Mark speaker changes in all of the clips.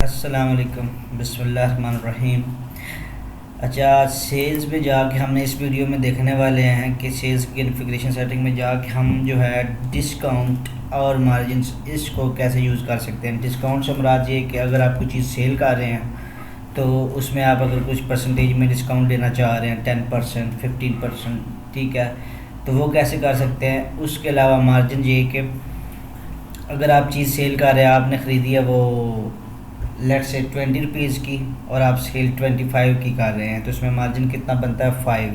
Speaker 1: अस्सलाम वालेकुम, बिस्मिल्लाहिर्रहमानिर्रहीम। अच्छा, सेल्स में जाके हमने इस वीडियो में देखने वाले हैं कि सेल्स की कॉन्फ़िगरेशन सेटिंग में जाके हम जो है डिस्काउंट और मार्जिन इसको कैसे यूज़ कर सकते हैं। डिस्काउंट से मुराद ये कि अगर आप कुछ चीज़ सेल कर रहे हैं तो उसमें आप अगर कुछ परसेंटेज में डिस्काउंट लेना चाह रहे हैं 10%, 15%, ठीक है, तो वो कैसे कर सकते हैं। उसके अलावा मार्जिन ये कि अगर आप चीज़ सेल कर रहे हैं, आपने ख़रीदी है वो लेट से 20 रुपीज़ की और आप सेल 25 की कर रहे हैं, तो उसमें मार्जिन कितना बनता है 5।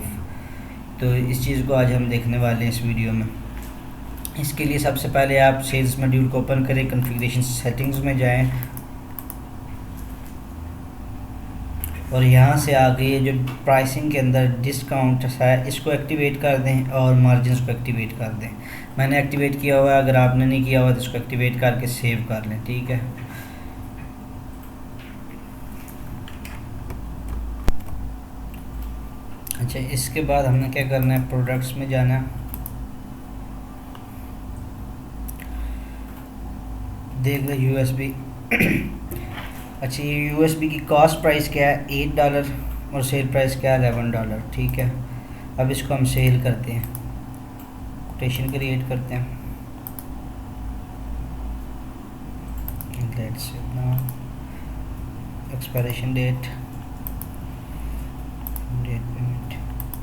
Speaker 1: तो इस चीज़ को आज हम देखने वाले हैं इस वीडियो में। इसके लिए सबसे पहले आप सेल्स मॉड्यूल को ओपन करें, कॉन्फ़िगरेशन सेटिंग्स में जाएं और यहाँ से आगे ये जो प्राइसिंग के अंदर डिस्काउंट है इसको एक्टिवेट कर दें और मार्जिन को एक्टिवेट कर दें। मैंने एक्टिवेट किया हुआ है, अगर आपने नहीं किया हुआ तो इसको एक्टिवेट करके सेव कर लें, ठीक है। अच्छा, इसके बाद हमने क्या करना है, प्रोडक्ट्स में जाना है, देख लो यूएसबी। अच्छा, ये यूएसबी की कॉस्ट प्राइस क्या है, $8 और सेल प्राइस क्या है, $11, ठीक है। अब इसको हम सेल करते हैं, कोटेशन क्रिएट करते हैं, let's now expiration date, date payment,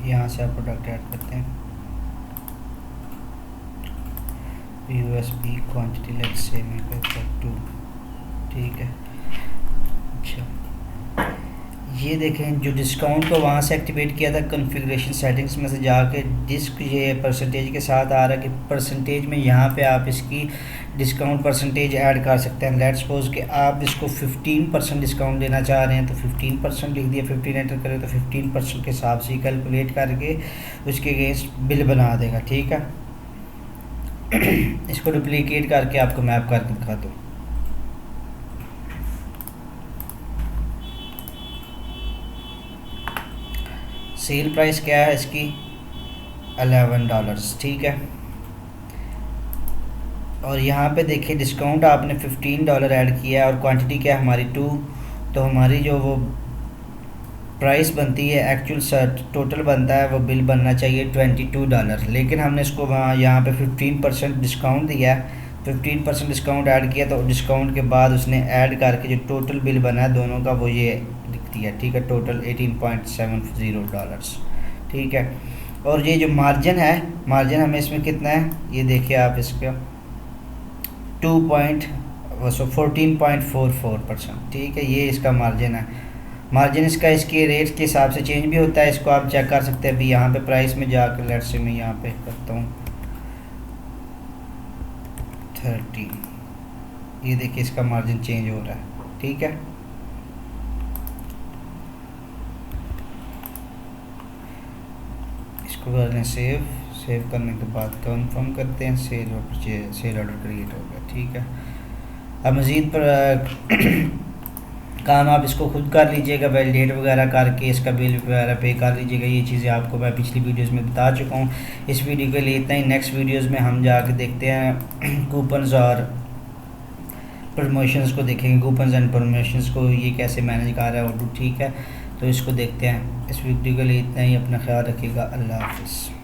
Speaker 1: यहाँ से आप प्रोडक्ट ऐड करते हैं, यूएसबी क्वांटिटी लेट्स से मैं करता हूं 2, ठीक है। अच्छा, ये देखें जो डिस्काउंट को वहाँ से एक्टिवेट किया था कॉन्फ़िगरेशन सेटिंग्स में से जाके डिस्क ये परसेंटेज के साथ आ रहा है कि परसेंटेज में यहाँ पे आप इसकी डिस्काउंट परसेंटेज ऐड कर सकते हैं। लेट्स सपोज कि आप इसको 15% डिस्काउंट देना चाह रहे हैं तो 15% लिख दिया, 15 एंटर करें तो 15% के हिसाब से कैलकुलेट करके उसके अगेंस्ट बिल बना देगा, ठीक है। इसको डुप्लीकेट करके आपको मैप करके दिखा दूँ। सेल प्राइस क्या है इसकी, $11, ठीक है। और यहाँ पे देखिए डिस्काउंट आपने $15 ऐड किया है और क्वांटिटी क्या है हमारी 2, तो हमारी जो वो प्राइस बनती है एक्चुअल टोटल बनता है वो बिल बनना चाहिए $22, लेकिन हमने इसको वहाँ यहाँ पे 15% डिस्काउंट दिया है, 15% डिस्काउंट ऐड किया, तो डिस्काउंट के बाद उसने ऐड करके जो टोटल बिल बना है दोनों का वो ये लिख दिया, ठीक है। टोटल $18.70, ठीक है। और ये जो मार्जिन है, मार्जिन हमें इसमें कितना है ये देखिए आप, इसका 14.44%, ठीक है, ये इसका मार्जिन है। मार्जिन इसका इसके रेट के हिसाब से चेंज भी होता है, इसको आप चेक कर सकते हैं। अभी यहाँ पे प्राइस में जाकर लेट से मैं यहाँ पे करता हूँ 30, ये देखिए इसका मार्जिन चेंज हो रहा है, ठीक है। इसको कर लें सेव, सेव करने के बाद कंफर्म करते हैं, सेल ऑर्डर क्रिएट हो गया, ठीक है। अब मज़ीद पर काम आप इसको खुद कर लीजिएगा, वैलिडेट वगैरह करके इसका बिल वगैरह पे कर लीजिएगा। ये चीज़ें आपको मैं पिछली वीडियोस में बता चुका हूँ। इस वीडियो के लिए इतना ही। नेक्स्ट वीडियोस में हम जाके देखते हैं कूपन्स और प्रमोशंस को देखेंगे, कूपन्स एंड प्रमोशंस को ये कैसे मैनेज कर रहा है ऑडू, ठीक है। तो इसको देखते हैं। इस वीडियो के लिए इतना ही, अपना ख्याल रखिएगा, अल्लाह हाफ़िज़।